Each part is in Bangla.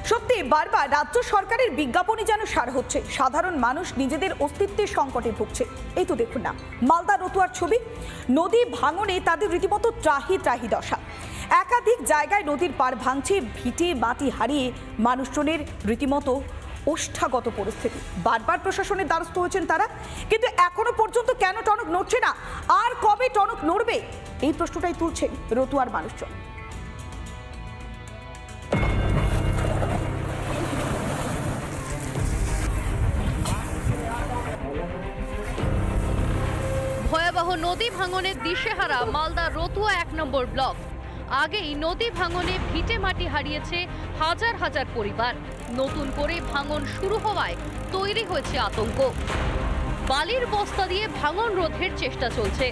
সত্যি বারবার রাজ্য সরকারের বিজ্ঞাপনই যেন সার হচ্ছে, সাধারণ মানুষ নিজেদের অস্তিত্বের সংকটে ভুগছে। এই তো দেখুন না, মালদা রতুয়ার ছবি। নদী ভাঙনে তাদের রীতিমতো ত্রাহি ত্রাহি দশা। একাধিক জায়গায় নদীর পাড় ভাঙছে, ভিটে মাটি হারিয়ে মানুষজনের রীতিমতো ওষ্ঠাগত পরিস্থিতি। বারবার প্রশাসনের দ্বারস্থ হয়েছেন তারা, কিন্তু এখনো পর্যন্ত কেন টনক নড়ছে না, আর কবে টনক নড়বে, এই প্রশ্নটাই তুলছেন রতুয়ার মানুষজন। ভয়াবহ নদী ভাঙনের দিশেহারা মালদা রতুয়া ১ নম্বর ব্লক। আগেই নদী ভাঙনে ভিটে মাটি হারিয়েছে হাজার হাজার পরিবার। নতুন করে ভাঙন শুরু হওয়ায় তৈরি হয়েছে আতঙ্ক। বালির বস্তা দিয়ে ভাঙন রোধের চেষ্টা চলছে,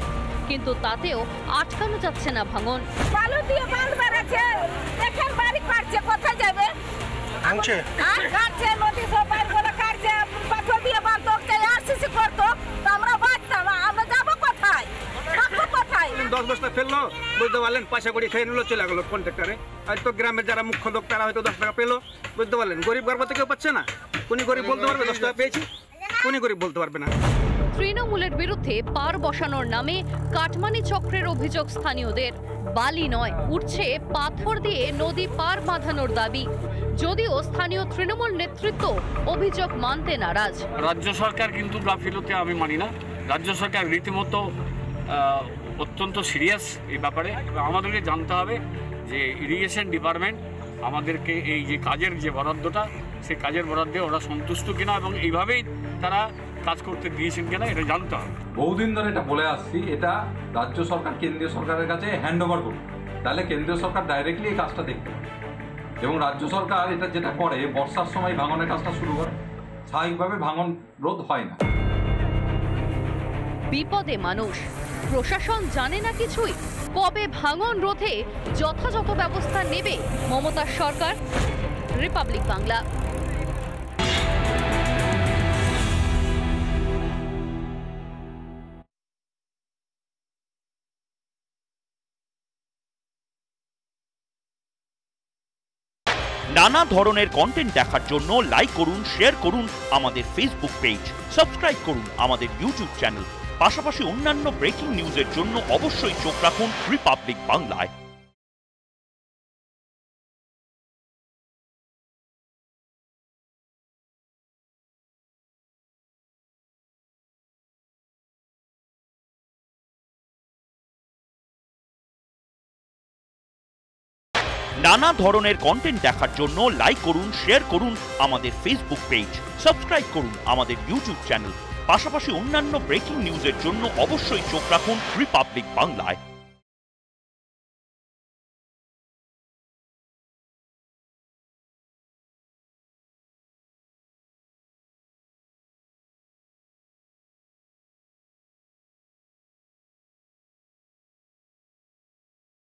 কিন্তু তাতেও আটকানো যাচ্ছে না ভাঙন। বালু দিয়ে বাঁধ বেড়েছে, দেখেন বাড়ি কাটছে, কোথায় যাবে? ভাঙছে আর কাটছে, নদী সব বাড়ি বলে কাটছে, পাথর দিয়ে বাঁধতো, আরসিসি করতো, তো আমরা বাঁচতাম, আমরা যাবো কোথায়? থাকবো কোথায়? 10 বস্তা ফেললো, বুঝতে পারলেন, পয়সা করে খেয়ে নিলো, চলে গেলো কন্ট্রাক্টরে। আর তো গ্রামের যারা মুখ্য লোক তারা হয়তো 10 টাকা পেলো, বুঝতে পারলেন। গরিব গর্ভতে কেউ পাচ্ছে না। কোনি গরিব বলতে পারবে 10 টাকা পেয়েছি? কোনি গরিব বলতে পারবে না। তৃণমূলের বিরুদ্ধে পার বসানোর নামে কাটমানি চক্রের অভিযোগ স্থানীয়দের। বালি নয়, উঠছে পাথর দিয়ে নদী পার বাঁধানোর দাবি, যদিও স্থানীয় তৃণমূল নেতৃত্ব অভিযোগ মানতে নারাজ। রাজ্য সরকার কিন্তু গাফিলতি আমি মানি না। রাজ্য সরকার রীতিমতো অত্যন্ত সিরিয়াস এই ব্যাপারে। আমাদেরকে জানতে হবে যে ইরিগেশন ডিপার্টমেন্ট আমাদেরকে এই যে কাজের যে বরাদ্দটা, সেই কাজের বরাদ্দে ওরা সন্তুষ্ট কিনা এবং এইভাবেই তারা কাজ করতে দিয়েছেন কিনা এটা জানতে হবে। বহুদিন ধরে এটা বলে আসছি, এটা রাজ্য সরকার কেন্দ্রীয় সরকারের কাছে হ্যান্ড ওভার করুন, তাহলে কেন্দ্রীয় সরকার ডাইরেক্টলি এই কাজটা দেখতে পাবে। এবং রাজ্য সরকার এটা যেটা করে, বর্ষার সময় ভাঙনের কাজটা শুরু করে, স্বাভাবিকভাবে ভাঙন রোধ হয় না। বিপদে মানুষ, প্রশাসন জানে না কিছুই। কবে ভাঙন রোধে যথাযথ ব্যবস্থা নেবে মমতার সরকার? রিপাবলিক বাংলা। নানা ধরনের কন্টেন্ট দেখার জন্য লাইক করুন, শেয়ার করুন আমাদের ফেসবুক পেজ, সাবস্ক্রাইব করুন আমাদের ইউটিউব চ্যানেল। পাশাপাশি অন্যান্য ব্রেকিং নিউজের জন্য অবশ্যই চোখ রাখুন রিপাবলিক বাংলায়। নানা ধরনের কন্টেন্ট দেখার জন্য লাইক করুন, শেয়ার করুন আমাদের ফেসবুক পেজ, সাবস্ক্রাইব করুন আমাদের ইউটিউব চ্যানেল। পাশাপাশি অন্যান্য ব্রেকিং নিউজের জন্য অবশ্যই চোখ রাখুন রিপাবলিক বাংলায়।